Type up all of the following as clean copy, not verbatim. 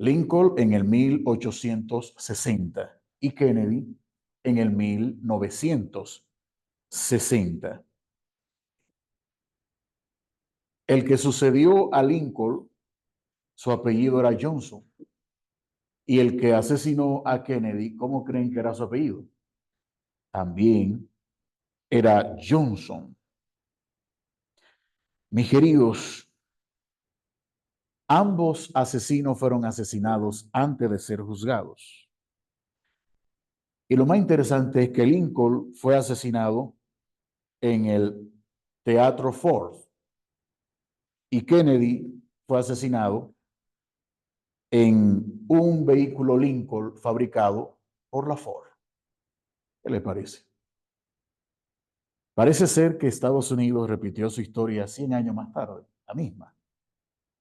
Lincoln en el 1860 y Kennedy en el 1960. El que sucedió a Lincoln, su apellido era Johnson. Y el que asesinó a Kennedy, ¿cómo creen que era su apellido? También era Johnson. Mis queridos, ambos asesinos fueron asesinados antes de ser juzgados. Y lo más interesante es que Lincoln fue asesinado en el Teatro Ford y Kennedy fue asesinado en un vehículo Lincoln fabricado por la Ford. ¿Qué le parece? Parece ser que Estados Unidos repitió su historia 100 años más tarde, la misma.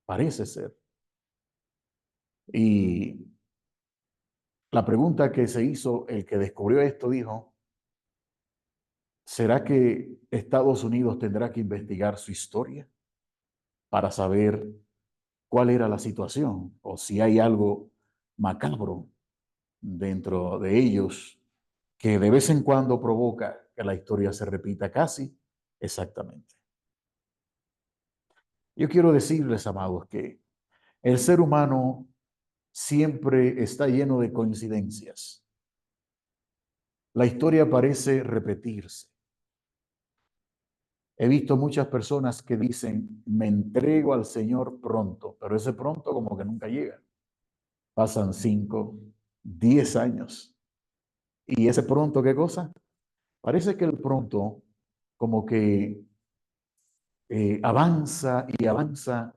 Parece ser. Y la pregunta que se hizo, el que descubrió esto dijo, ¿será que Estados Unidos tendrá que investigar su historia para saber cuál era la situación o si hay algo macabro dentro de ellos que de vez en cuando provoca que la historia se repita casi exactamente? Yo quiero decirles, amados, que el ser humano siempre está lleno de coincidencias. La historia parece repetirse. He visto muchas personas que dicen, me entrego al Señor pronto, pero ese pronto como que nunca llega. Pasan 5, 10 años. ¿Y ese pronto qué cosa? Parece que el pronto como que avanza y avanza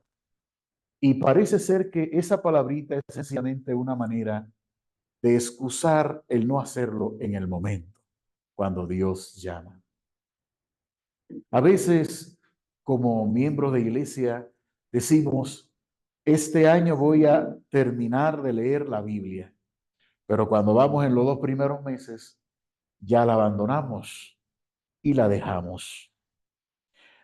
y parece ser que esa palabrita es sencillamente una manera de excusar el no hacerlo en el momento, cuando Dios llama. A veces, como miembros de iglesia, decimos, este año voy a terminar de leer la Biblia, pero cuando vamos en los 2 primeros meses, ya la abandonamos y la dejamos.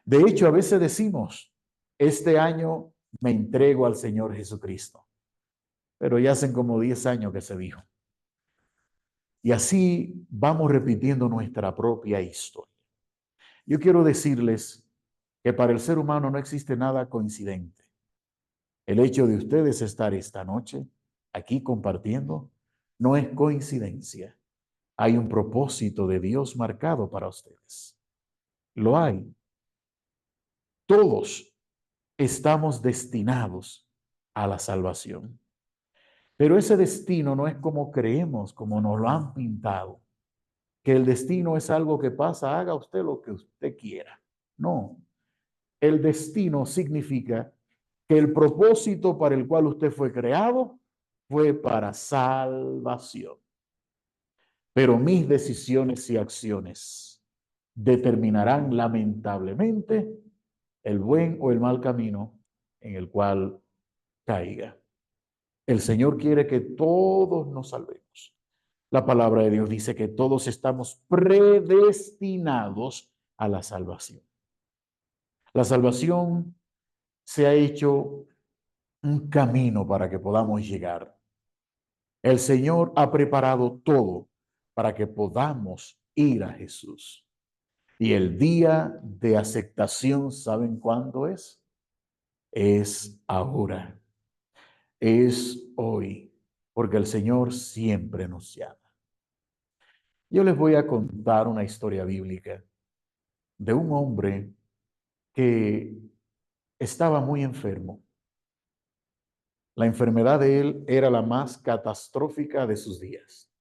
De hecho, a veces decimos, este año me entrego al Señor Jesucristo, pero ya hacen como 10 años que se dijo. Y así vamos repitiendo nuestra propia historia. Yo quiero decirles que para el ser humano no existe nada coincidente. El hecho de ustedes estar esta noche aquí compartiendo no es coincidencia. Hay un propósito de Dios marcado para ustedes. Lo hay. Todos estamos destinados a la salvación. Pero ese destino no es como creemos, como nos lo han pintado, que el destino es algo que pasa, haga usted lo que usted quiera. No, el destino significa que el propósito para el cual usted fue creado fue para salvación. Pero mis decisiones y acciones determinarán lamentablemente el buen o el mal camino en el cual caiga. El Señor quiere que todos nos salvemos. La palabra de Dios dice que todos estamos predestinados a la salvación. La salvación se ha hecho un camino para que podamos llegar. El Señor ha preparado todo para que podamos ir a Jesús. Y el día de aceptación, ¿saben cuándo es? Es ahora. Es hoy, porque el Señor siempre nos llama. Yo les voy a contar una historia bíblica de un hombre que estaba muy enfermo. La enfermedad de él era la más catastrófica de sus días.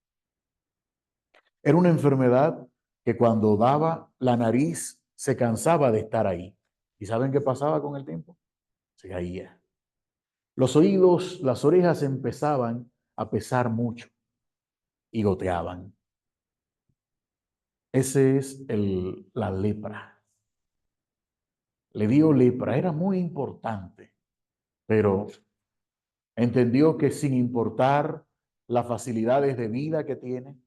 Era una enfermedad que cuando daba la nariz se cansaba de estar ahí. ¿Y saben qué pasaba con el tiempo? Se caía. Los oídos, las orejas empezaban a pesar mucho y goteaban. Ese es la lepra. Le dio lepra, era muy importante, pero entendió que sin importar las facilidades de vida que tiene,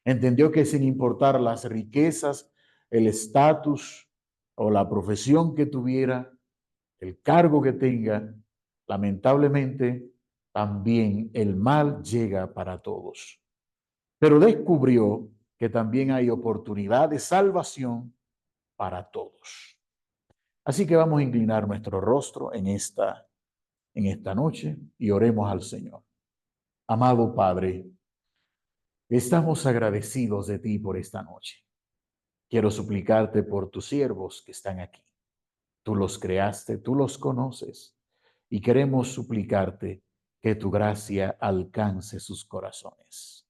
entendió que sin importar las riquezas, el estatus o la profesión que tuviera, el cargo que tenga, lamentablemente también el mal llega para todos. Pero descubrió que también hay oportunidad de salvación para todos. Así que vamos a inclinar nuestro rostro en esta noche y oremos al Señor. Amado Padre, estamos agradecidos de ti por esta noche. Quiero suplicarte por tus siervos que están aquí. Tú los creaste, tú los conoces y queremos suplicarte que tu gracia alcance sus corazones.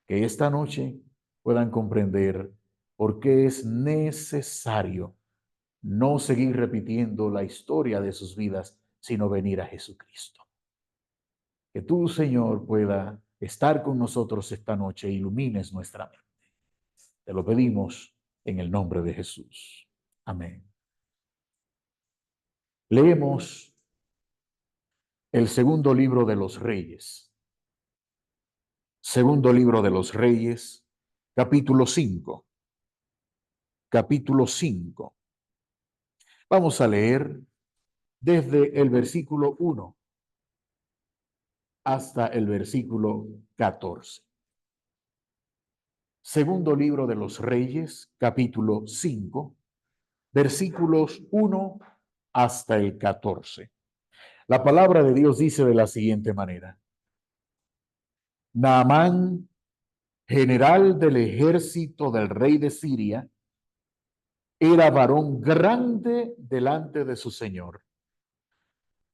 Que esta noche puedan comprender por qué es necesario no seguir repitiendo la historia de sus vidas, sino venir a Jesucristo. Que tú, Señor, pueda estar con nosotros esta noche e ilumines nuestra mente. Te lo pedimos en el nombre de Jesús. Amén. Leemos el segundo libro de los Reyes. Segundo libro de los Reyes, capítulo 5. Capítulo 5. Vamos a leer desde el versículo 1 hasta el versículo 14. Segundo libro de los Reyes, capítulo 5, versículos 1 hasta el 14. La palabra de Dios dice de la siguiente manera: Naamán, general del ejército del rey de Siria, era varón grande delante de su señor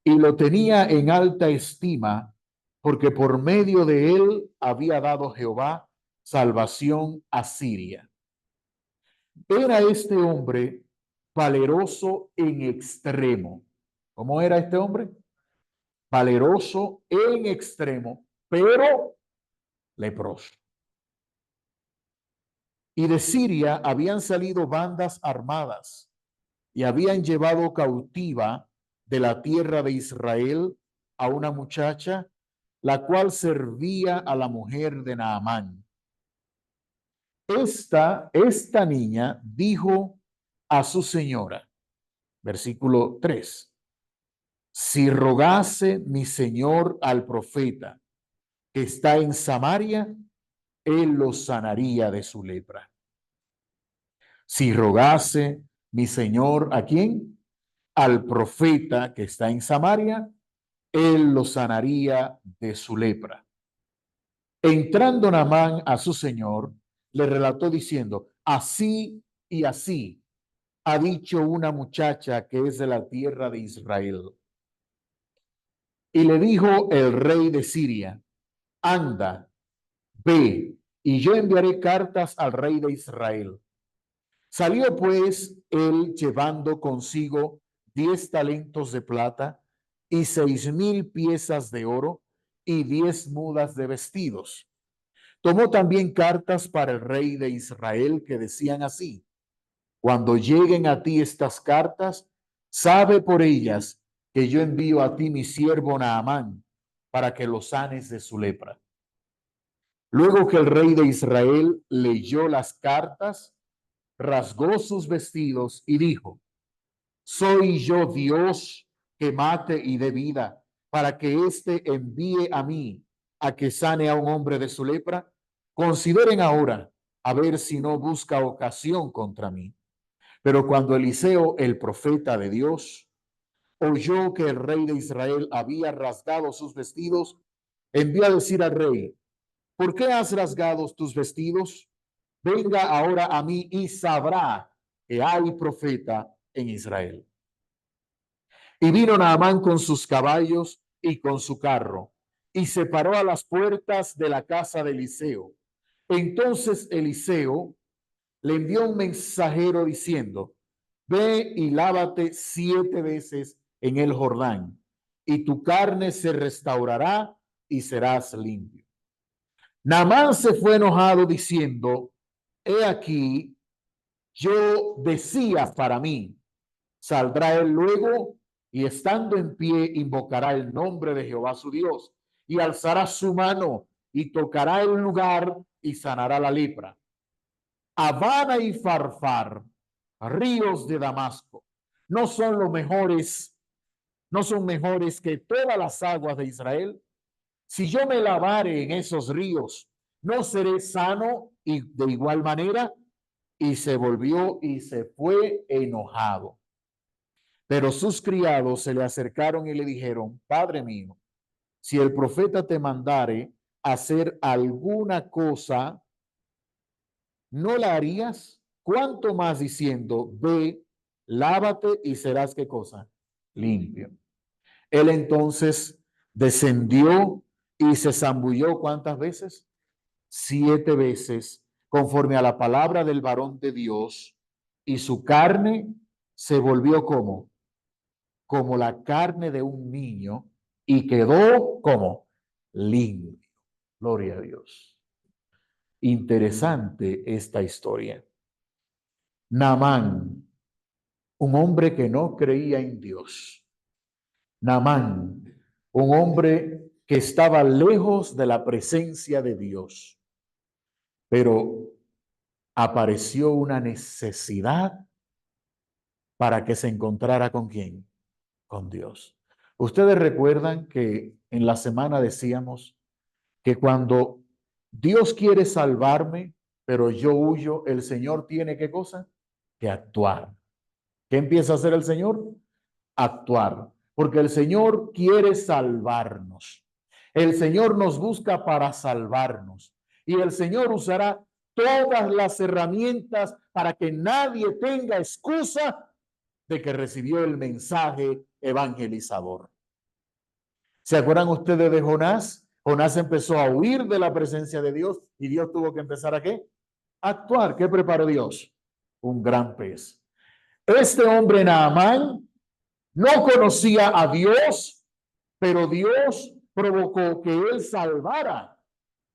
y lo tenía en alta estima porque por medio de él había dado Jehová salvación a Siria. Era este hombre valeroso en extremo. ¿Cómo era este hombre? Valeroso en extremo, pero leproso. Y de Siria habían salido bandas armadas y habían llevado cautiva de la tierra de Israel a una muchacha, la cual servía a la mujer de Naamán. Esta niña dijo a su señora, versículo 3, si rogase mi señor al profeta que está en Samaria, él lo sanaría de su lepra. Si rogase mi señor, ¿a quién? Al profeta que está en Samaria, él lo sanaría de su lepra. Entrando Naamán a su señor, le relató diciendo, así y así ha dicho una muchacha que es de la tierra de Israel. Y le dijo el rey de Siria, anda, ve, y yo enviaré cartas al rey de Israel. Salió pues él llevando consigo 10 talentos de plata y 6,000 piezas de oro y 10 mudas de vestidos. Tomó también cartas para el rey de Israel que decían así, cuando lleguen a ti estas cartas, sabe por ellas que yo envío a ti mi siervo Naamán para que lo sanes de su lepra. Luego que el rey de Israel leyó las cartas, rasgó sus vestidos y dijo, ¿soy yo Dios que mate y dé vida para que éste envíe a mí a que sane a un hombre de su lepra? Consideren ahora a ver si no busca ocasión contra mí. Pero cuando Eliseo, el profeta de Dios, oyó que el rey de Israel había rasgado sus vestidos, envió a decir al rey, ¿por qué has rasgado tus vestidos? Venga ahora a mí y sabrá que hay profeta en Israel. Y vino Naamán con sus caballos y con su carro, y se paró a las puertas de la casa de Eliseo. Entonces Eliseo le envió un mensajero diciendo, ve y lávate 7 veces en el Jordán, y tu carne se restaurará y serás limpio. Naamán se fue enojado diciendo, he aquí, yo decía para mí, saldrá él luego y estando en pie invocará el nombre de Jehová su Dios y alzará su mano y tocará el lugar y sanará la lepra. Habana y Farfar, ríos de Damasco, no son los mejores, no son mejores que todas las aguas de Israel. Si yo me lavare en esos ríos, ¿no seré sano? Y de igual manera, y se volvió y se fue enojado. Pero sus criados se le acercaron y le dijeron, Padre mío, si el profeta te mandare hacer alguna cosa, ¿no la harías? ¿Cuánto más diciendo, ve, lávate y serás qué cosa? Limpio. Él entonces descendió y se zambulló ¿cuántas veces? 7 veces, conforme a la palabra del varón de Dios, y su carne se volvió como la carne de un niño, y quedó como limpio. Gloria a Dios. Interesante esta historia. Naamán, un hombre que no creía en Dios. Naamán, un hombre que estaba lejos de la presencia de Dios, pero apareció una necesidad para que se encontrara con quién, con Dios. Ustedes recuerdan que en la semana decíamos que cuando Dios quiere salvarme, pero yo huyo, el Señor tiene ¿qué cosa? Que actuar. ¿Qué empieza a hacer el Señor? Actuar, porque el Señor quiere salvarnos. El Señor nos busca para salvarnos y el Señor usará todas las herramientas para que nadie tenga excusa de que recibió el mensaje evangelizador. ¿Se acuerdan ustedes de Jonás? Jonás empezó a huir de la presencia de Dios y Dios tuvo que empezar ¿a qué? A actuar. ¿Qué preparó Dios? Un gran pez. Este hombre Naamán no conocía a Dios, pero Dios provocó que él salvara,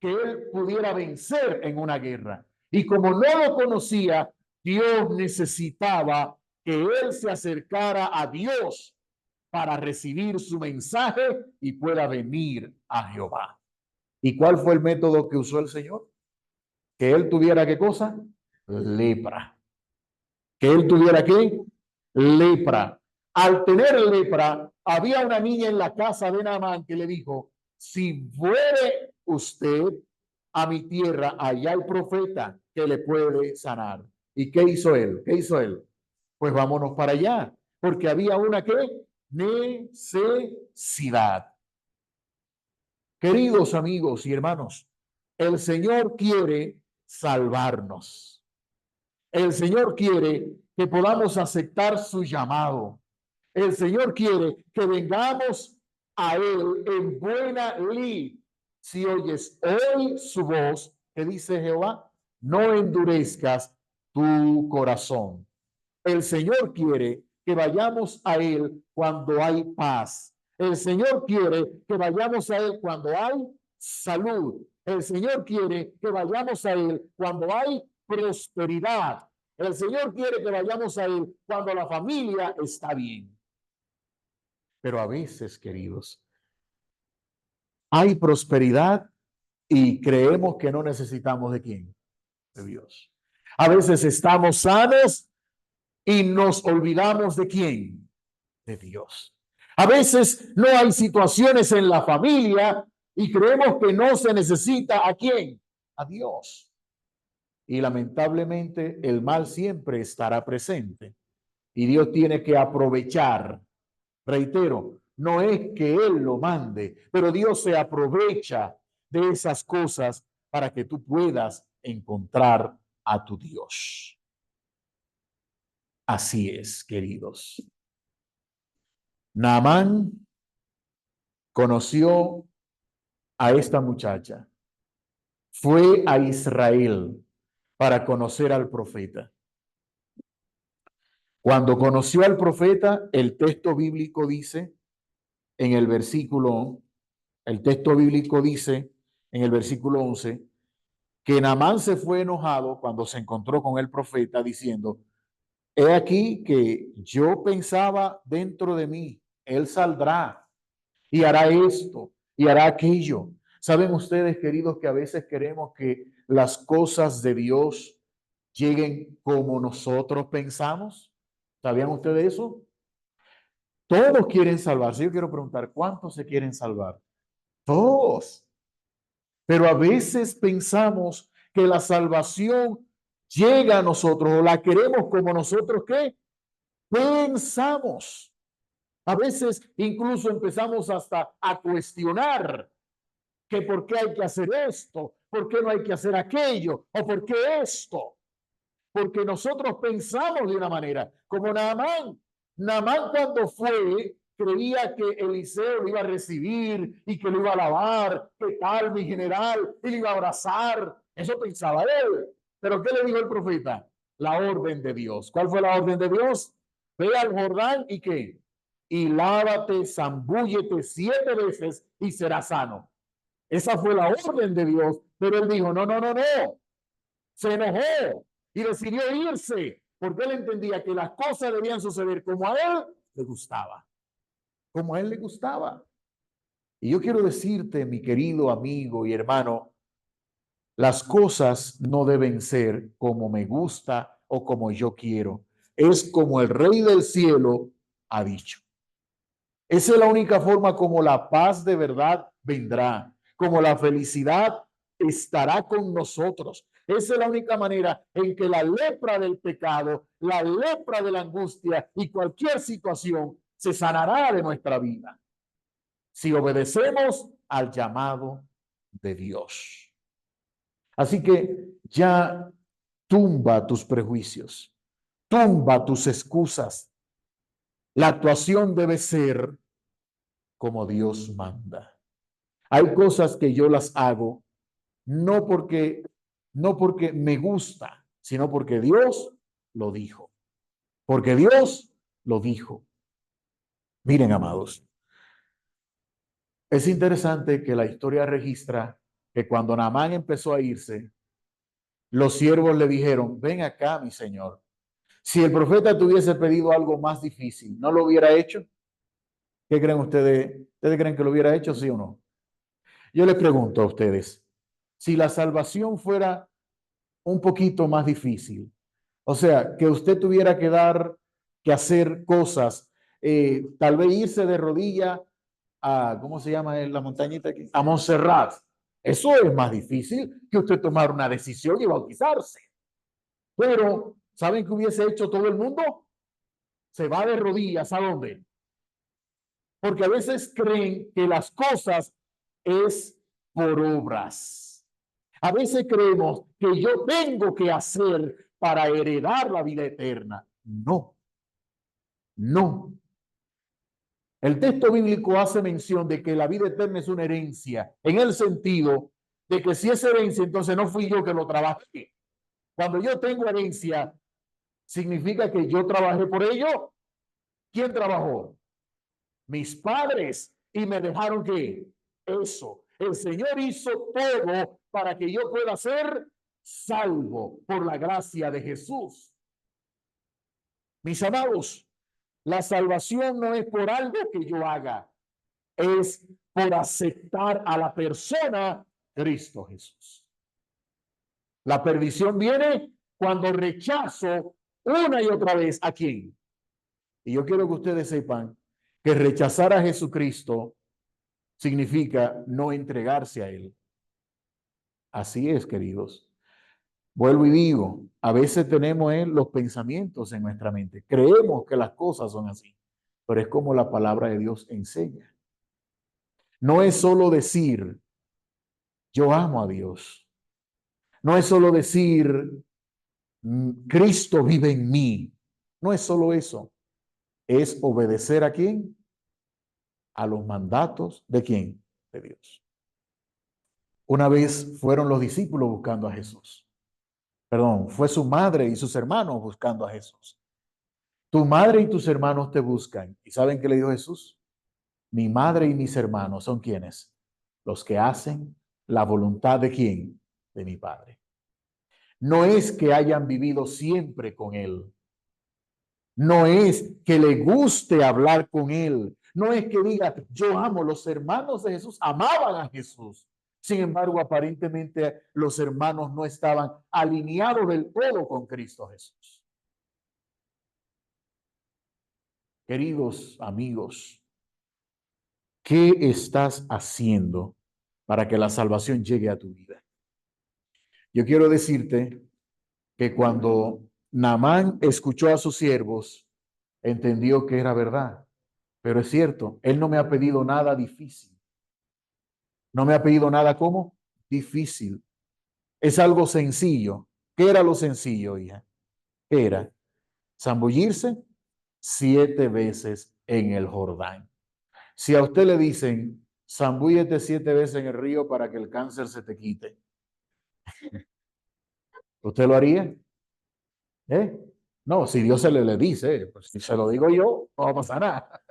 que él pudiera vencer en una guerra. Y como no lo conocía, Dios necesitaba que él se acercara a Dios para recibir su mensaje y pueda venir a Jehová. ¿Y cuál fue el método que usó el Señor? Que él tuviera ¿qué cosa? Lepra. Que él tuviera ¿qué? Lepra. Al tener lepra, había una niña en la casa de Naamán que le dijo, si fuere usted a mi tierra, allá hay profeta que le puede sanar. ¿Y qué hizo él? ¿Qué hizo él? Pues vámonos para allá, porque había una ¿qué? Necesidad. Queridos amigos y hermanos, el Señor quiere salvarnos. El Señor quiere que podamos aceptar su llamado. El Señor quiere que vengamos a Él en buena lid. Si oyes hoy su voz, que dice Jehová, no endurezcas tu corazón. El Señor quiere que vayamos a Él cuando hay paz. El Señor quiere que vayamos a Él cuando hay salud. El Señor quiere que vayamos a Él cuando hay prosperidad. El Señor quiere que vayamos a Él cuando la familia está bien. Pero a veces, queridos, hay prosperidad y creemos que no necesitamos de quién, de Dios. A veces estamos sanos y nos olvidamos de quién, de Dios. A veces no hay situaciones en la familia y creemos que no se necesita a quién, a Dios. Y lamentablemente el mal siempre estará presente y Dios tiene que aprovechar. Reitero, no es que Él lo mande, pero Dios se aprovecha de esas cosas para que tú puedas encontrar a tu Dios. Así es, queridos. Naamán conoció a esta muchacha. Fue a Israel para conocer al profeta. Cuando conoció al profeta, el texto bíblico dice en el versículo, el texto bíblico dice en el versículo 11, que Naamán se fue enojado cuando se encontró con el profeta diciendo, he aquí que yo pensaba dentro de mí, él saldrá y hará esto y hará aquello. ¿Saben ustedes, queridos, que a veces queremos que las cosas de Dios lleguen como nosotros pensamos? ¿Sabían ustedes eso? Todos quieren salvarse. Yo quiero preguntar, ¿cuántos se quieren salvar? Todos. Pero a veces pensamos que la salvación llega a nosotros o la queremos como nosotros ¿qué? Pensamos. A veces incluso empezamos hasta a cuestionar que por qué hay que hacer esto, por qué no hay que hacer aquello, o por qué esto. Porque nosotros pensamos de una manera, como Naamán. Naamán cuando fue, creía que Eliseo lo iba a recibir y que lo iba a alabar, qué tal mi general, y lo iba a abrazar. Eso pensaba él. Pero ¿qué le dijo el profeta? La orden de Dios. ¿Cuál fue la orden de Dios? Ve al Jordán y ¿qué? Y lávate, zambúllete 7 veces y serás sano. Esa fue la orden de Dios, pero él dijo, no, no, no, no. Se enojó y decidió irse, porque él entendía que las cosas debían suceder como a él le gustaba, como a él le gustaba. Y yo quiero decirte, mi querido amigo y hermano, las cosas no deben ser como me gusta o como yo quiero. Es como el Rey del Cielo ha dicho. Esa es la única forma como la paz de verdad vendrá, como la felicidad estará con nosotros. Esa es la única manera en que la lepra del pecado, la lepra de la angustia y cualquier situación se sanará de nuestra vida. Si obedecemos al llamado de Dios. Así que ya tumba tus prejuicios, tumba tus excusas. La actuación debe ser como Dios manda. Hay cosas que yo las hago no porque me gusta, sino porque Dios lo dijo. Porque Dios lo dijo. Miren, amados, es interesante que la historia registra que cuando Naamán empezó a irse, los siervos le dijeron, ven acá, mi señor. Si el profeta te hubiese pedido algo más difícil, ¿no lo hubiera hecho? ¿Qué creen ustedes? ¿Ustedes creen que lo hubiera hecho, sí o no? Yo les pregunto a ustedes, si la salvación fuera un poquito más difícil, o sea, que usted tuviera que hacer cosas, tal vez irse de rodilla a, ¿cómo se llama la montañita aquí? A Montserrat. Eso es más difícil que usted tomar una decisión y bautizarse. Pero, ¿saben qué hubiese hecho todo el mundo? Se va de rodillas, ¿a dónde? Porque a veces creen que las cosas es por obras. A veces creemos que yo tengo que hacer para heredar la vida eterna. No, no. El texto bíblico hace mención de que la vida eterna es una herencia, en el sentido de que si es herencia, entonces no fui yo que lo trabajé. Cuando yo tengo herencia, significa que yo trabajé por ello. ¿Quién trabajó? Mis padres, y me dejaron que eso. El Señor hizo todo para que yo pueda ser salvo por la gracia de Jesús. Mis amados, la salvación no es por algo que yo haga, es por aceptar a la persona Cristo Jesús. La perdición viene cuando rechazo una y otra vez a quién. Y yo quiero que ustedes sepan que rechazar a Jesucristo significa no entregarse a Él. Así es, queridos. Vuelvo y digo, a veces tenemos los pensamientos en nuestra mente. Creemos que las cosas son así, pero es como la palabra de Dios enseña. No es solo decir, yo amo a Dios. No es solo decir, Cristo vive en mí. No es solo eso. Es obedecer a quién? A los mandatos de quién? De Dios. Una vez fueron los discípulos buscando a Jesús. Perdón, fue su madre y sus hermanos buscando a Jesús. Tu madre y tus hermanos te buscan. ¿Y saben qué le dijo Jesús? Mi madre y mis hermanos son quienes? Los que hacen la voluntad de quién? De mi Padre. No es que hayan vivido siempre con Él. No es que le guste hablar con Él. No es que diga, yo amo. Los hermanos de Jesús amaban a Jesús. Sin embargo, aparentemente los hermanos no estaban alineados del todo con Cristo Jesús. Queridos amigos, ¿Qué estás haciendo para que la salvación llegue a tu vida? Yo quiero decirte que cuando Naamán escuchó a sus siervos, entendió que era verdad. Pero es cierto, él no me ha pedido nada difícil. No me ha pedido nada como difícil. Es algo sencillo. ¿Qué era lo sencillo, hija? Era zambullirse 7 veces en el Jordán. Si a usted le dicen, zambúllete 7 veces en el río para que el cáncer se te quite, ¿usted lo haría? ¿Eh? No, si Dios le dice, pues si se lo digo yo, no va a pasar nada.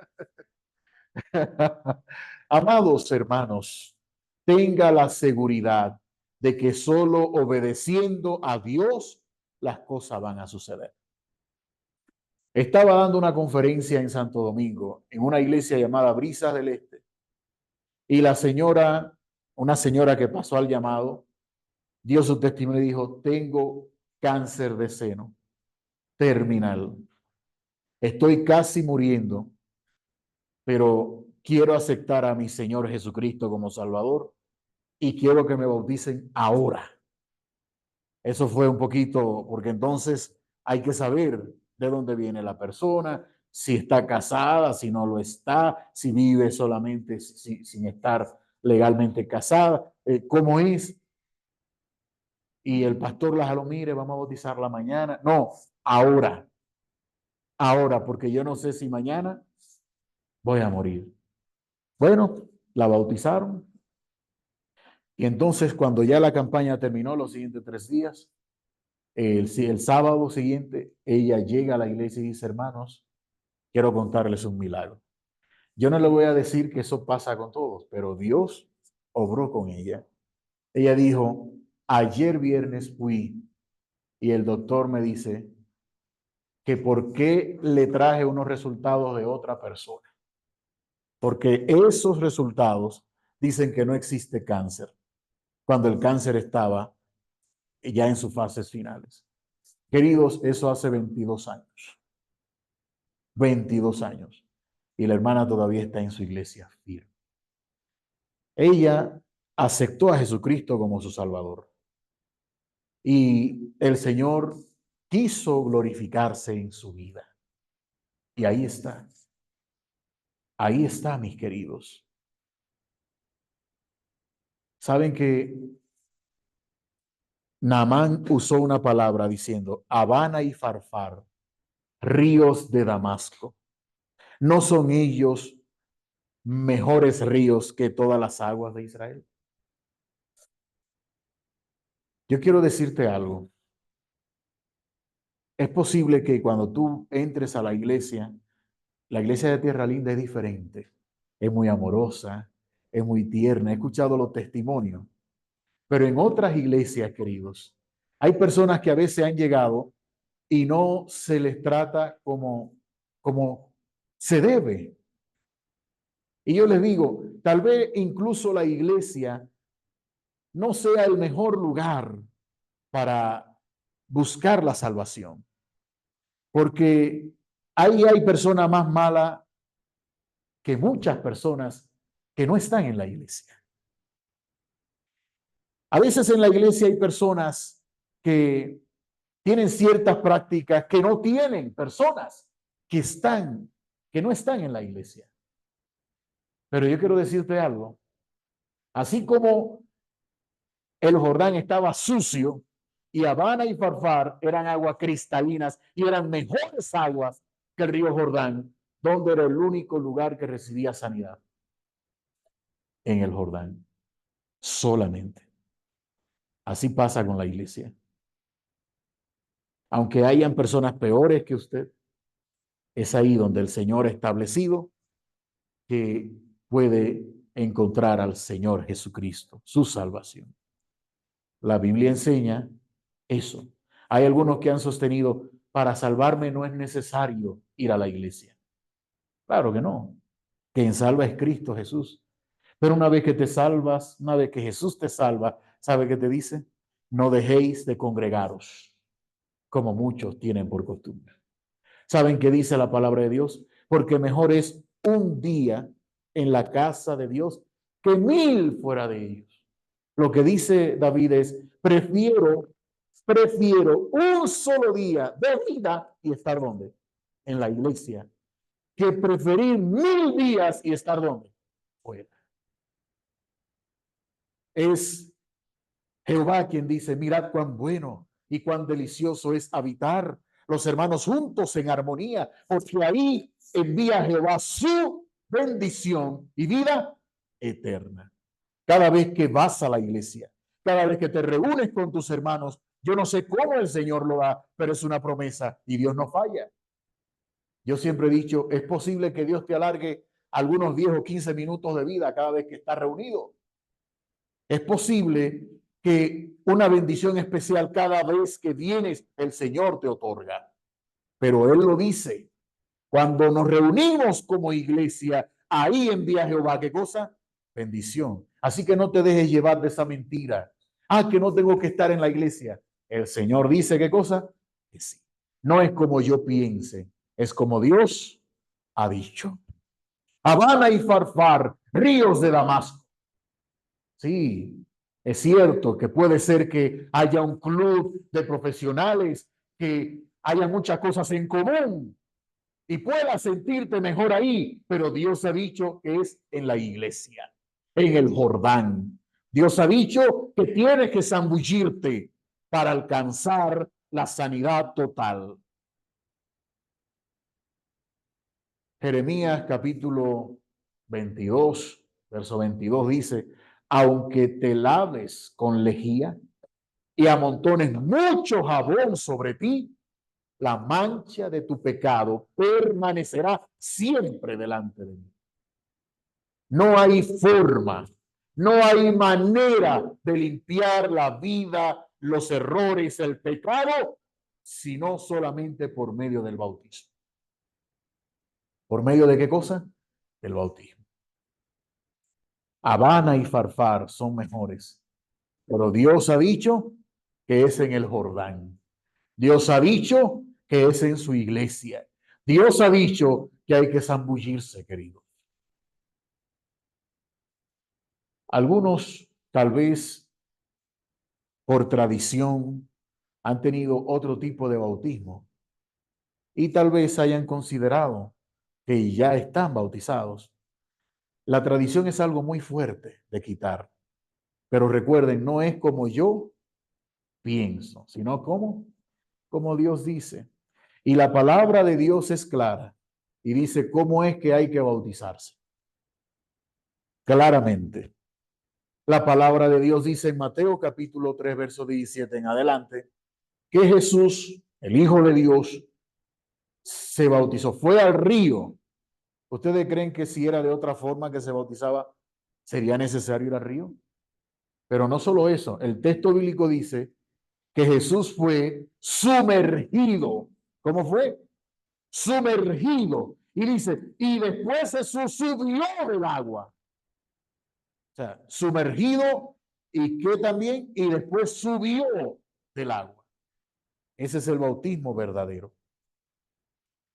Amados hermanos, tenga la seguridad de que solo obedeciendo a Dios las cosas van a suceder. Estaba dando una conferencia en Santo Domingo, en una iglesia llamada Brisas del Este, y la señora, una señora que pasó al llamado, dio su testimonio y dijo, tengo cáncer de seno terminal, estoy casi muriendo, pero quiero aceptar a mi Señor Jesucristo como Salvador y quiero que me bauticen ahora. Eso fue un poquito, porque entonces hay que saber de dónde viene la persona, si está casada, si no lo está, si vive solamente sin estar legalmente casada, cómo es. Y el pastor la jaló, mire, vamos a bautizarla mañana. No, ahora, ahora, porque yo no sé si mañana voy a morir. Bueno, la bautizaron. Y entonces cuando ya la campaña terminó, los siguientes 3 días, el sábado siguiente, ella llega a la iglesia y dice, hermanos, quiero contarles un milagro. Yo no le voy a decir que eso pasa con todos, pero Dios obró con ella. Ella dijo, ayer viernes fui y el doctor me dice que por qué le traje unos resultados de otra persona. Porque esos resultados dicen que no existe cáncer, cuando el cáncer estaba ya en sus fases finales. Queridos, eso hace 22 años. 22 años. Y la hermana todavía está en su iglesia firme. Ella aceptó a Jesucristo como su Salvador. Y el Señor quiso glorificarse en su vida. Y ahí está. Ahí está, mis queridos. Saben que Naamán usó una palabra diciendo, Habana y Farfar, ríos de Damasco. ¿No son ellos mejores ríos que todas las aguas de Israel? Yo quiero decirte algo. Es posible que cuando tú entres a la iglesia de Tierra Linda es diferente. Es muy amorosa, es muy tierna. He escuchado los testimonios. Pero en otras iglesias, queridos, hay personas que a veces han llegado y no se les trata como se debe. Y yo les digo, tal vez incluso la iglesia no sea el mejor lugar para buscar la salvación, porque ahí hay personas más malas que muchas personas que no están en la iglesia. A veces en la iglesia hay personas que tienen ciertas prácticas que no tienen personas que no están en la iglesia. Pero yo quiero decirte algo, así como el Jordán estaba sucio y Habana y Farfar eran aguas cristalinas y eran mejores aguas que el río Jordán, donde era el único lugar que recibía sanidad, en el Jordán, solamente. Así pasa con la iglesia. Aunque hayan personas peores que usted, es ahí donde el Señor ha establecido que puede encontrar al Señor Jesucristo, su salvación. La Biblia enseña eso. Hay algunos que han sostenido, para salvarme no es necesario ir a la iglesia. Claro que no. Quien salva es Cristo Jesús. Pero una vez que te salvas, una vez que Jesús te salva, ¿sabe qué te dice? No dejéis de congregaros, como muchos tienen por costumbre. ¿Saben qué dice la palabra de Dios? Porque mejor es un día en la casa de Dios que 1000 fuera de ellos. Lo que dice David es, prefiero un solo día de vida y estar ¿dónde? En la iglesia, que preferir 1000 días y estar ¿dónde? Fuera. Es Jehová quien dice, mirad cuán bueno y cuán delicioso es habitar los hermanos juntos en armonía, porque ahí envía Jehová su bendición y vida eterna. Cada vez que vas a la iglesia, cada vez que te reúnes con tus hermanos, yo no sé cómo el Señor lo da, pero es una promesa y Dios no falla. Yo siempre he dicho, es posible que Dios te alargue algunos 10 o 15 minutos de vida cada vez que estás reunido. Es posible que una bendición especial cada vez que vienes, el Señor te otorga. Pero Él lo dice, cuando nos reunimos como iglesia, ahí envía Jehová, ¿qué cosa? Bendición. Así que no te dejes llevar de esa mentira. Ah, que no tengo que estar en la iglesia. El Señor dice, ¿qué cosa? Que sí. No es como yo piense, es como Dios ha dicho. Habana y Farfar, ríos de Damasco. Sí, es cierto que puede ser que haya un club de profesionales, que haya muchas cosas en común y puedas sentirte mejor ahí, pero Dios ha dicho que es en la iglesia, en el Jordán. Dios ha dicho que tienes que zambullirte para alcanzar la sanidad total. Jeremías capítulo 22, verso 22 dice, aunque te laves con lejía y amontones mucho jabón sobre ti, la mancha de tu pecado permanecerá siempre delante de mí. No hay forma, no hay manera de limpiar la vida, los errores, el pecado, sino solamente por medio del bautismo. ¿Por medio de qué cosa? Del bautismo. Habana y Farfar son mejores, pero Dios ha dicho que es en el Jordán. Dios ha dicho que es en su iglesia. Dios ha dicho que hay que zambullirse, querido. Algunos, tal vez por tradición, han tenido otro tipo de bautismo y tal vez hayan considerado que ya están bautizados. La tradición es algo muy fuerte de quitar, pero recuerden, no es como yo pienso, sino como Dios dice. Y la palabra de Dios es clara y dice cómo es que hay que bautizarse. Claramente. La palabra de Dios dice en Mateo capítulo 3, verso 17 en adelante, que Jesús, el Hijo de Dios, se bautizó, fue al río. ¿Ustedes creen que si era de otra forma que se bautizaba, sería necesario ir al río? Pero no solo eso, el texto bíblico dice que Jesús fue sumergido. ¿Cómo fue? Sumergido. Y dice, y después Jesús subió del agua. O sea, sumergido y que también, y después subió del agua. Ese es el bautismo verdadero.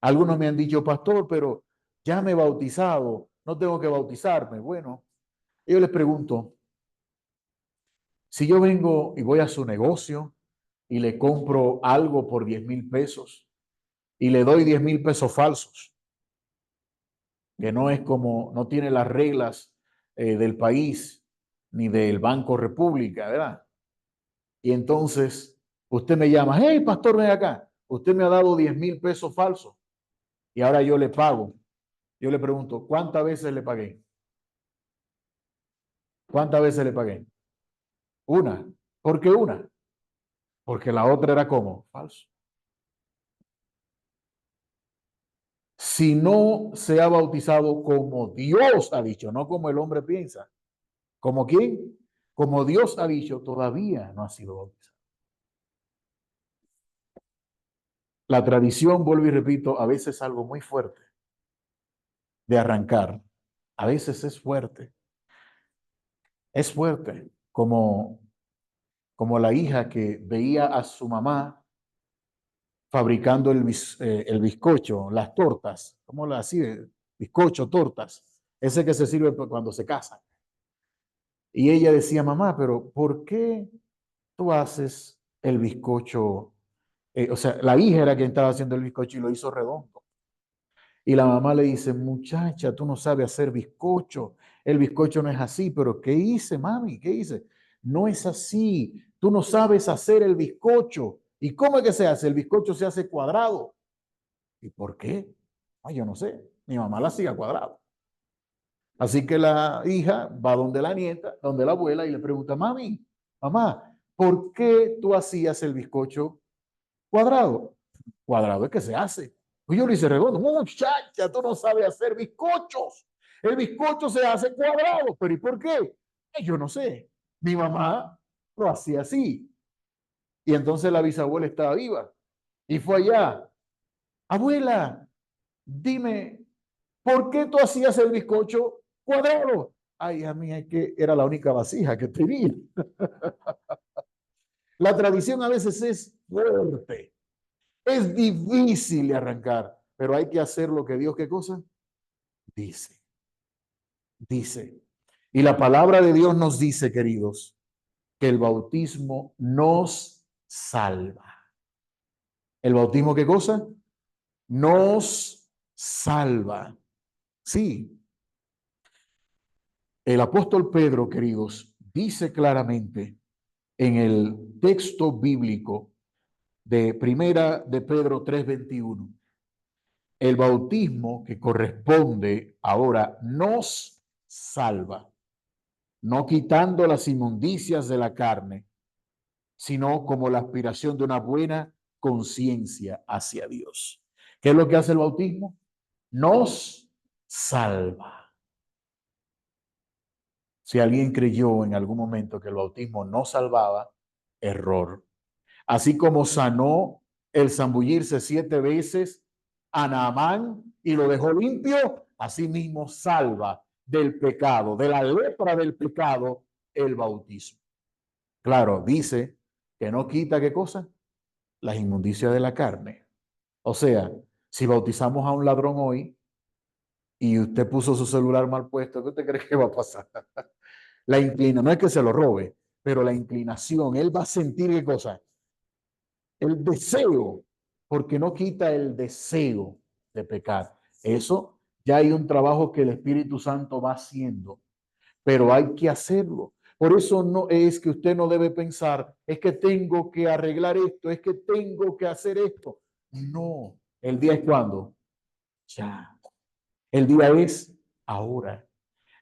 Algunos me han dicho, pastor, pero ya me he bautizado, no tengo que bautizarme. Bueno, yo les pregunto, si yo vengo y voy a su negocio y le compro algo por 10,000 pesos y le doy 10,000 pesos falsos, que no es como, no tiene las reglas del país ni del Banco República, ¿verdad? Y entonces usted me llama, hey, pastor, ven acá, usted me ha dado 10,000 pesos falsos y ahora yo le pago. Yo le pregunto, ¿cuántas veces le pagué? ¿Cuántas veces le pagué? Una. ¿Por qué una? Porque la otra era como falso. Si no se ha bautizado como Dios ha dicho, no como el hombre piensa. ¿Como quién? Como Dios ha dicho, todavía no ha sido bautizado. La tradición, vuelvo y repito, a veces es algo muy fuerte de arrancar. A veces es fuerte. Es fuerte. Como la hija que veía a su mamá fabricando el bizcocho, las tortas, como así, bizcocho, tortas. ese que se sirve cuando se casan. Y ella decía, mamá, pero ¿por qué tú haces el bizcocho? O sea, la hija era quien estaba haciendo el bizcocho y lo hizo redondo. Y la mamá le dice, muchacha, tú no sabes hacer bizcocho. El bizcocho no es así, pero ¿qué hice, mami? ¿Qué hice? No es así. Tú no sabes hacer el bizcocho. ¿Y cómo es que se hace? El bizcocho se hace cuadrado. ¿Y por qué? Ay, yo no sé. Mi mamá la hacía cuadrado. Así que la hija va donde la nieta, donde la abuela y le pregunta, mami, mamá, ¿por qué tú hacías el bizcocho cuadrado? Cuadrado es que se hace. Pues yo le hice redondo. Muchacha, tú no sabes hacer bizcochos. El bizcocho se hace cuadrado. ¿Pero y por qué? Yo no sé. Mi mamá lo hacía así. Y entonces la bisabuela estaba viva. Y fue allá. Abuela, dime, ¿por qué tú hacías el bizcocho cuadrado? Ay, a mí es que era la única vasija que tenía. La tradición a veces es fuerte. Es difícil de arrancar, pero hay que hacer lo que Dios, ¿qué cosa? Dice, dice. Y la palabra de Dios nos dice, queridos, que el bautismo nos salva. ¿El bautismo qué cosa? Nos salva. Sí, el apóstol Pedro, queridos, dice claramente en el texto bíblico de Primera de Pedro 3:21, el bautismo que corresponde ahora nos salva, no quitando las inmundicias de la carne, sino como la aspiración de una buena conciencia hacia Dios. ¿Qué es lo que hace el bautismo? Nos salva. Si alguien creyó en algún momento que el bautismo no salvaba, error. Así como sanó el zambullirse 7 veces a Naamán y lo dejó limpio, así mismo salva del pecado, de la lepra del pecado, el bautismo. Claro, dice que no quita qué cosa, las inmundicias de la carne. O sea, si bautizamos a un ladrón hoy y usted puso su celular mal puesto, ¿qué usted cree que va a pasar? La inclina, no es que se lo robe, pero la inclinación, él va a sentir qué cosa, el deseo, porque no quita el deseo de pecar. Eso ya hay un trabajo que el Espíritu Santo va haciendo, pero hay que hacerlo. Por eso no es que usted no debe pensar, es que tengo que arreglar esto, es que tengo que hacer esto. No, el día es cuando, ya. El día es ahora.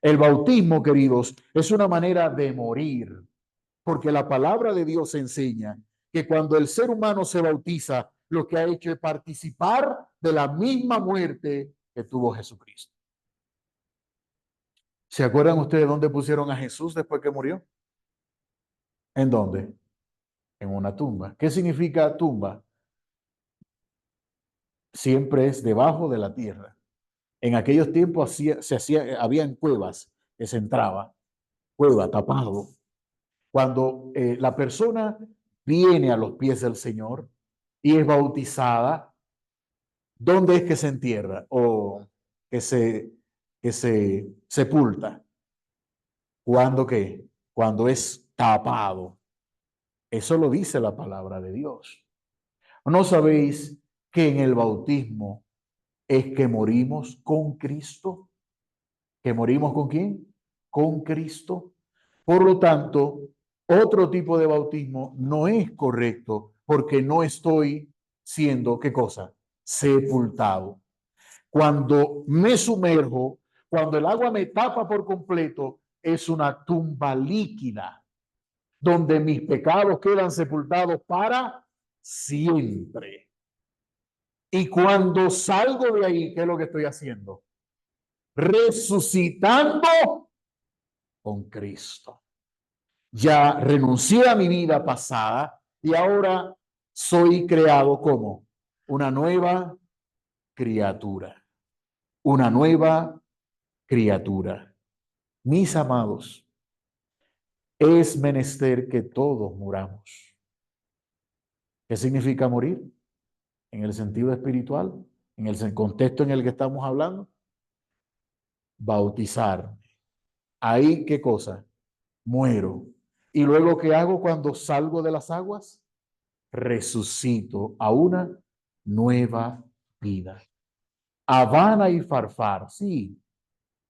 El bautismo, queridos, es una manera de morir, porque la palabra de Dios enseña que cuando el ser humano se bautiza, lo que ha hecho es participar de la misma muerte que tuvo Jesucristo. ¿Se acuerdan ustedes dónde pusieron a Jesús después que murió? ¿En dónde? En una tumba. ¿Qué significa tumba? Siempre es debajo de la tierra. En aquellos tiempos habían cuevas que se entraba, cueva tapado. Cuando la persona viene a los pies del Señor y es bautizada, ¿dónde es que se entierra o que se sepulta? ¿Cuándo qué? Cuando es tapado. Eso lo dice la palabra de Dios. ¿No sabéis que en el bautismo es que morimos con Cristo? ¿Que morimos con quién? Con Cristo. Por lo tanto, otro tipo de bautismo no es correcto porque no estoy siendo, ¿qué cosa? Sepultado. Cuando me sumerjo, cuando el agua me tapa por completo, es una tumba líquida donde mis pecados quedan sepultados para siempre. Y cuando salgo de ahí, ¿qué es lo que estoy haciendo? Resucitando con Cristo. Ya renuncié a mi vida pasada y ahora soy creado como una nueva criatura. Una nueva criatura. Mis amados, es menester que todos muramos. ¿Qué significa morir? En el sentido espiritual, en el contexto en el que estamos hablando. bautizarme. Ahí, ¿qué cosa? Muero. ¿Y luego qué hago cuando salgo de las aguas? Resucito a una nueva vida. Habana y Farfar, sí,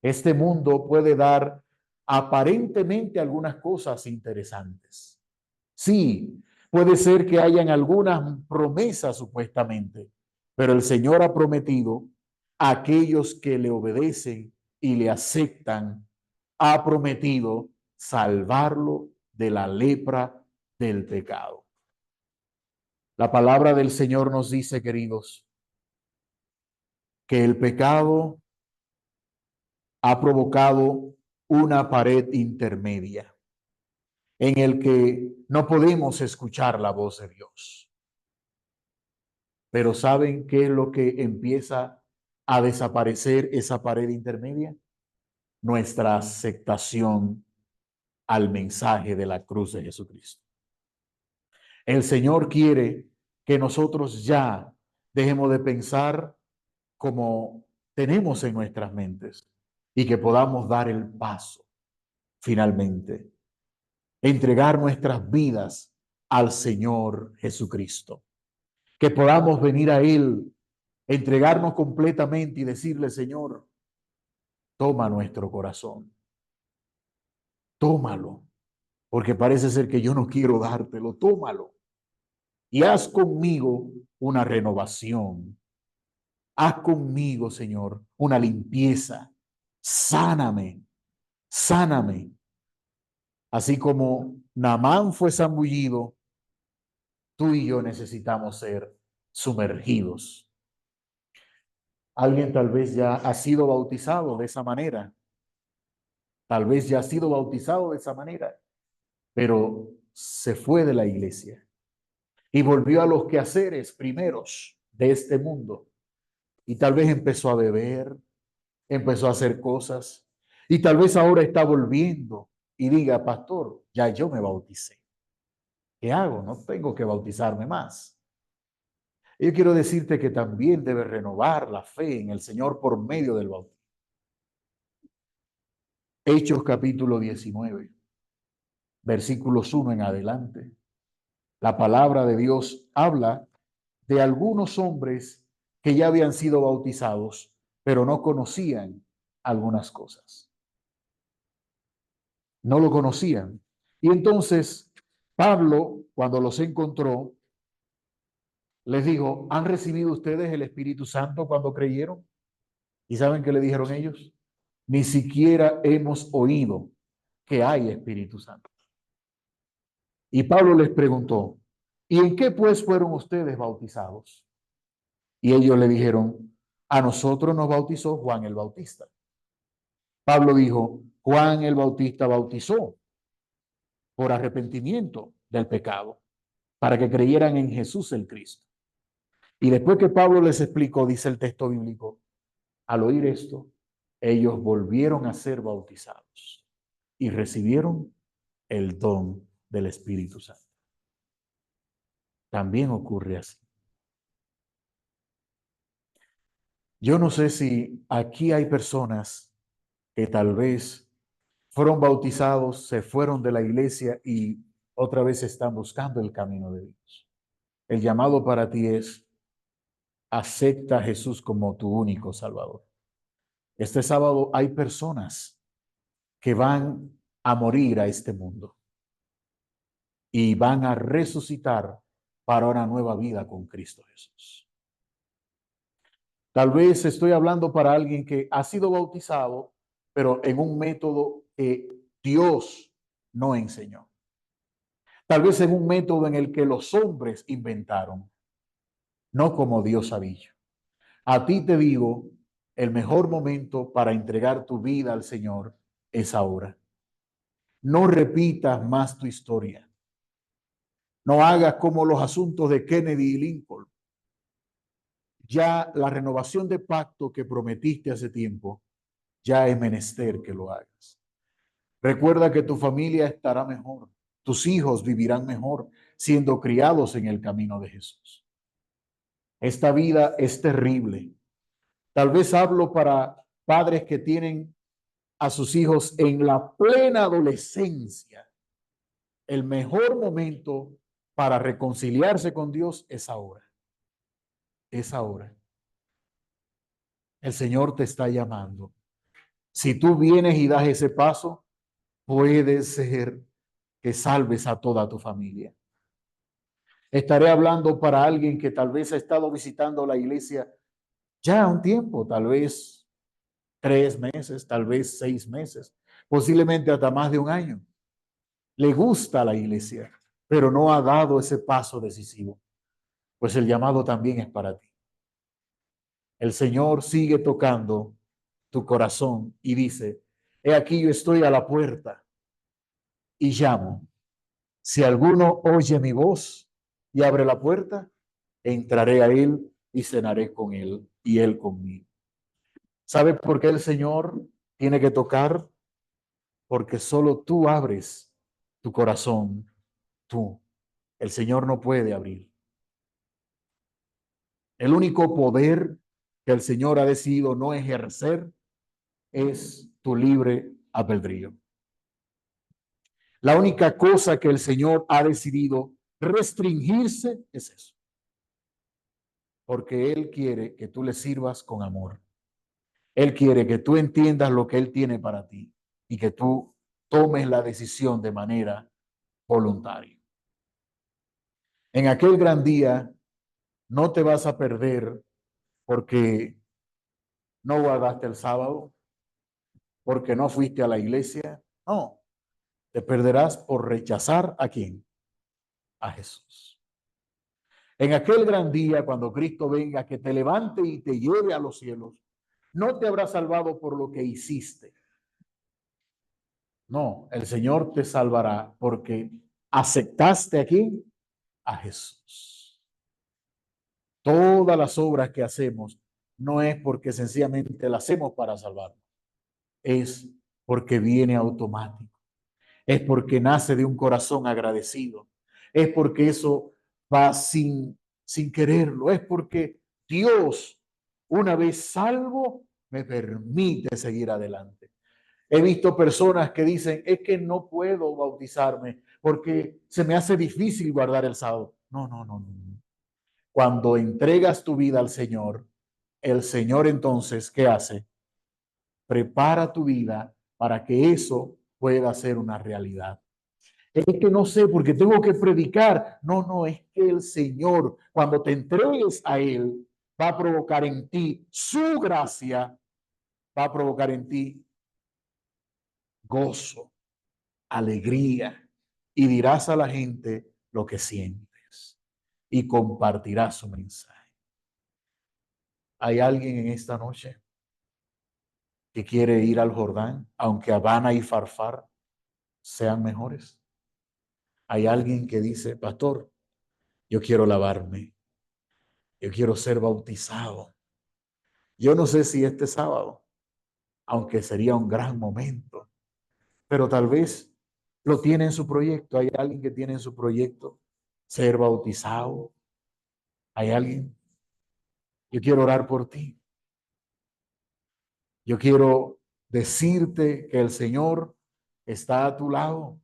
este mundo puede dar aparentemente algunas cosas interesantes. Sí, puede ser que hayan algunas promesas supuestamente, pero el Señor ha prometido a aquellos que le obedecen y le aceptan, ha prometido salvarlo de la lepra del pecado. La palabra del Señor nos dice, queridos, que el pecado ha provocado una pared intermedia en el que no podemos escuchar la voz de Dios. Pero ¿saben qué es lo que empieza a desaparecer esa pared intermedia? Nuestra aceptación al mensaje de la cruz de Jesucristo. El Señor quiere que nosotros ya dejemos de pensar como tenemos en nuestras mentes y que podamos dar el paso finalmente, entregar nuestras vidas al Señor Jesucristo, que podamos venir a Él, entregarnos completamente y decirle, Señor, toma nuestro corazón, tómalo, porque parece ser que yo no quiero dártelo, tómalo y haz conmigo una renovación. Haz conmigo, Señor, una limpieza. Sáname, sáname. Así como Naamán fue zambullido, tú y yo necesitamos ser sumergidos. Alguien tal vez ya ha sido bautizado de esa manera. Tal vez ya ha sido bautizado de esa manera, pero se fue de la iglesia y volvió a los quehaceres primeros de este mundo. Y tal vez empezó a beber, empezó a hacer cosas. Y tal vez ahora está volviendo y diga, pastor, ya yo me bauticé. ¿Qué hago? No tengo que bautizarme más. Yo quiero decirte que también debes renovar la fe en el Señor por medio del bautismo. Hechos capítulo 19, versículos 1 en adelante. La palabra de Dios habla de algunos hombres que ya habían sido bautizados, pero no conocían algunas cosas. No lo conocían. Y entonces Pablo, cuando los encontró, les dijo, ¿han recibido ustedes el Espíritu Santo cuando creyeron? ¿Y saben qué le dijeron ellos? Ni siquiera hemos oído que hay Espíritu Santo. Y Pablo les preguntó, ¿y en qué pues fueron ustedes bautizados? Y ellos le dijeron, a nosotros nos bautizó Juan el Bautista. Pablo dijo, Juan el Bautista bautizó por arrepentimiento del pecado, para que creyeran en Jesús el Cristo. Y después que Pablo les explicó, dice el texto bíblico, al oír esto, ellos volvieron a ser bautizados y recibieron el don del Espíritu Santo. También ocurre así. Yo no sé si aquí hay personas que tal vez fueron bautizados, se fueron de la iglesia y otra vez están buscando el camino de Dios. El llamado para ti es, acepta a Jesús como tu único Salvador. Este sábado hay personas que van a morir a este mundo y van a resucitar para una nueva vida con Cristo Jesús. Tal vez estoy hablando para alguien que ha sido bautizado, pero en un método que Dios no enseñó. Tal vez en un método en el que los hombres inventaron, no como Dios ha dicho. A ti te digo, el mejor momento para entregar tu vida al Señor es ahora. No repitas más tu historia. No hagas como los asuntos de Kennedy y Lincoln. Ya la renovación de pacto que prometiste hace tiempo, ya es menester que lo hagas. Recuerda que tu familia estará mejor, tus hijos vivirán mejor siendo criados en el camino de Jesús. Esta vida es terrible. Tal vez hablo para padres que tienen a sus hijos en la plena adolescencia. El mejor momento para reconciliarse con Dios es ahora. Es ahora. El Señor te está llamando. Si tú vienes y das ese paso, puede ser que salves a toda tu familia. Estaré hablando para alguien que tal vez ha estado visitando la iglesia ya un tiempo, tal vez 3 meses, tal vez 6 meses, posiblemente hasta más de un año. Le gusta la iglesia, pero no ha dado ese paso decisivo. Pues el llamado también es para ti. El Señor sigue tocando tu corazón y dice, he aquí yo estoy a la puerta y llamo. Si alguno oye mi voz y abre la puerta, entraré a él y cenaré con él y él conmigo. ¿Sabe por qué el Señor tiene que tocar? Porque solo tú abres tu corazón, tú. El Señor no puede abrir. El único poder que el Señor ha decidido no ejercer es tu libre albedrío. La única cosa que el Señor ha decidido restringirse es eso, porque Él quiere que tú le sirvas con amor. Él quiere que tú entiendas lo que Él tiene para ti y que tú tomes la decisión de manera voluntaria. En aquel gran día no te vas a perder porque no guardaste el sábado, porque no fuiste a la iglesia. No, te perderás por rechazar a quién, a Jesús. En aquel gran día, cuando Cristo venga, que te levante y te lleve a los cielos, no te habrá salvado por lo que hiciste. No, el Señor te salvará porque aceptaste aquí a Jesús. Todas las obras que hacemos no es porque sencillamente las hacemos para salvarnos, es porque viene automático, es porque nace de un corazón agradecido, es porque eso va sin quererlo, es porque Dios, una vez salvo, me permite seguir adelante. He visto personas que dicen, es que no puedo bautizarme porque se me hace difícil guardar el sábado. No, no, no, no. Cuando entregas tu vida al Señor, el Señor entonces, ¿qué hace? Prepara tu vida para que eso pueda ser una realidad. Es que no sé, porque tengo que predicar. No, no, es que el Señor, cuando te entregues a Él, va a provocar en ti su gracia, va a provocar en ti gozo, alegría, y dirás a la gente lo que sientes y compartirás su mensaje. ¿Hay alguien en esta noche que quiere ir al Jordán, aunque Habana y Farfar sean mejores? Hay alguien que dice, pastor, yo quiero lavarme, yo quiero ser bautizado. Yo no sé si este sábado, aunque sería un gran momento, pero tal vez lo tiene en su proyecto. Hay alguien que tiene en su proyecto ser bautizado. Hay alguien. Yo quiero orar por ti. Yo quiero decirte que el Señor está a tu lado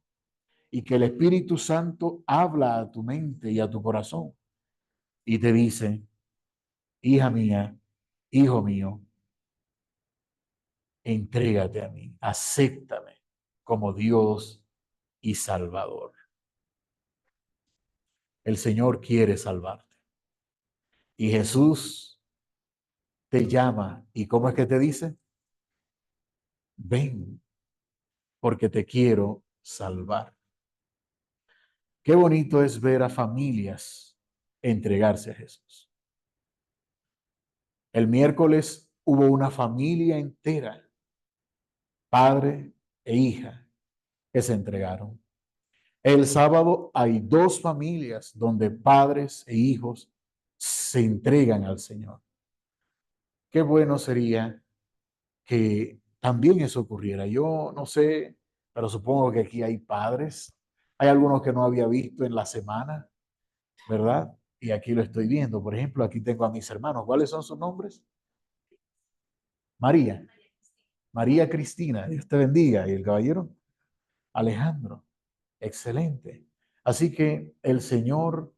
y que el Espíritu Santo habla a tu mente y a tu corazón y te dice, hija mía, hijo mío, entrégate a mí, acéptame como Dios y Salvador. El Señor quiere salvarte. Y Jesús te llama. ¿Y cómo es que te dice? Ven, porque te quiero salvar. Qué bonito es ver a familias entregarse a Jesús. El miércoles hubo una familia entera, padre e hija, que se entregaron. El sábado hay 2 familias donde padres e hijos se entregan al Señor. Qué bueno sería que también eso ocurriera. Yo no sé, pero supongo que aquí hay padres. Hay algunos que no había visto en la semana, ¿verdad? Y aquí lo estoy viendo. Por ejemplo, aquí tengo a mis hermanos. ¿Cuáles son sus nombres? María. María Cristina, Dios te bendiga. Y el caballero Alejandro, excelente. Así que el Señor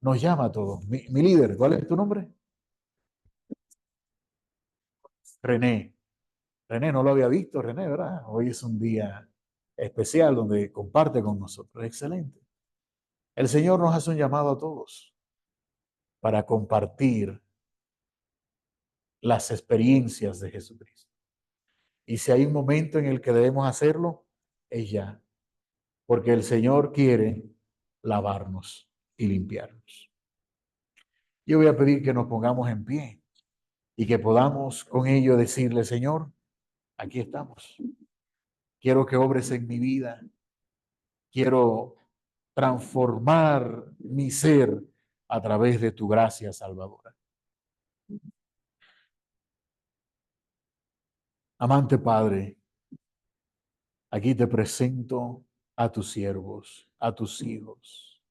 nos llama a todos. Mi líder, ¿cuál es tu nombre? René. René, no lo había visto, René, ¿verdad? Hoy es un día especial donde comparte con nosotros. Excelente. El Señor nos hace un llamado a todos para compartir las experiencias de Jesucristo. Y si hay un momento en el que debemos hacerlo, es ya, porque el Señor quiere lavarnos y limpiarnos. Yo voy a pedir que nos pongamos en pie y que podamos con ello decirle, Señor, aquí estamos. Quiero que obres en mi vida. Quiero transformar mi ser a través de tu gracia salvadora. Amante Padre, aquí te presento a tus siervos, a tus hijos.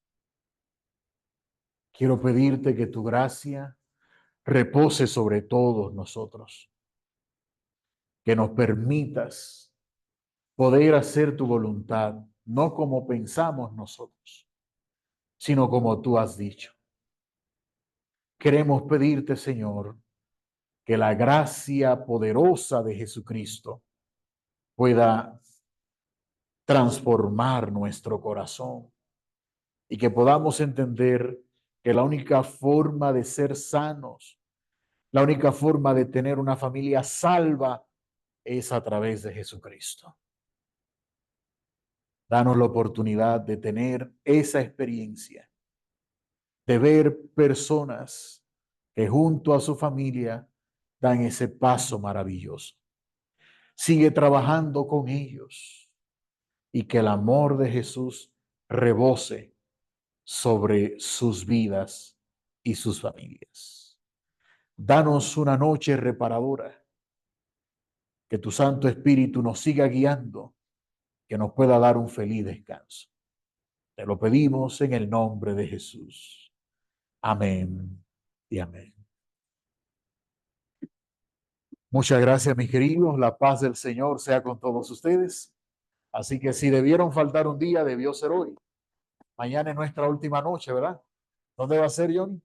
Quiero pedirte que tu gracia repose sobre todos nosotros, que nos permitas poder hacer tu voluntad, no como pensamos nosotros, sino como tú has dicho. Queremos pedirte, Señor, que la gracia poderosa de Jesucristo pueda transformar nuestro corazón y que podamos entender que la única forma de ser sanos, la única forma de tener una familia salva es a través de Jesucristo. Danos la oportunidad de tener esa experiencia, de ver personas que junto a su familia dan ese paso maravilloso. Sigue trabajando con ellos y que el amor de Jesús rebose sobre sus vidas y sus familias. Danos una noche reparadora, que tu Santo Espíritu nos siga guiando, que nos pueda dar un feliz descanso. Te lo pedimos en el nombre de Jesús. Amén y amén. Muchas gracias, mis queridos. La paz del Señor sea con todos ustedes. Así que si debieron faltar un día, debió ser hoy. Mañana es nuestra última noche, ¿verdad? ¿Dónde va a ser, Johnny?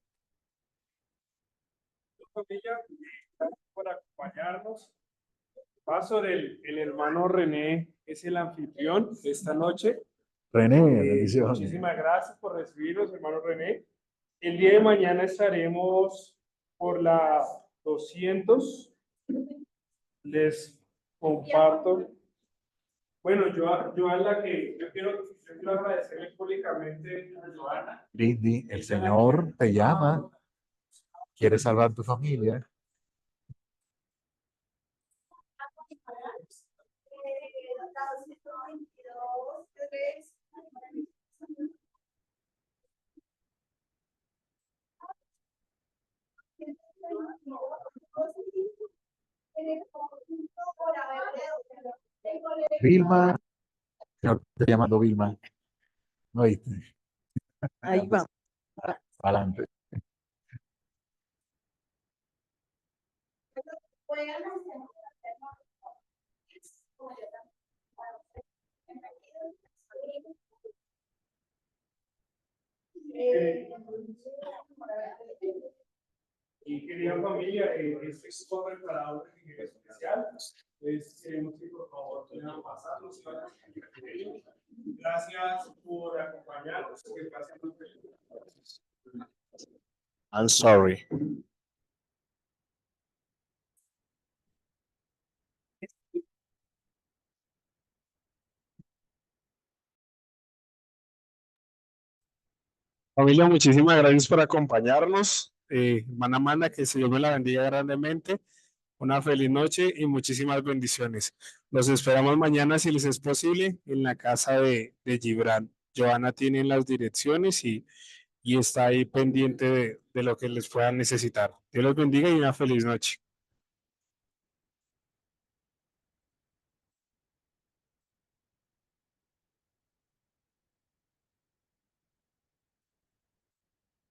Familia, gracias por acompañarnos. Pastor, el hermano René es el anfitrión de esta noche. René, bendiciones. Muchísimas gracias por recibirnos, hermano René. El día de mañana estaremos por la 200. Les comparto. Bueno, yo quiero agradecerle públicamente a Joana. Lindy, el Señor te llama, quiere salvar tu familia. Vilma, Señor, te llamando Vilma. ¿No oíste? Ahí va. Adelante. Y querida familia, este es todo preparado en el especial. Queremos que por favor puedan pasarnos. Gracias por acompañarnos. Que pasen muy feliz. I'm sorry. Familia, muchísimas gracias por acompañarnos. Hermana Amanda, que el Señor me la bendiga grandemente. Una feliz noche y muchísimas bendiciones. Los esperamos mañana, si les es posible, en la casa de Gibran. Joana tiene las direcciones y está ahí pendiente de lo que les puedan necesitar. Dios los bendiga y una feliz noche.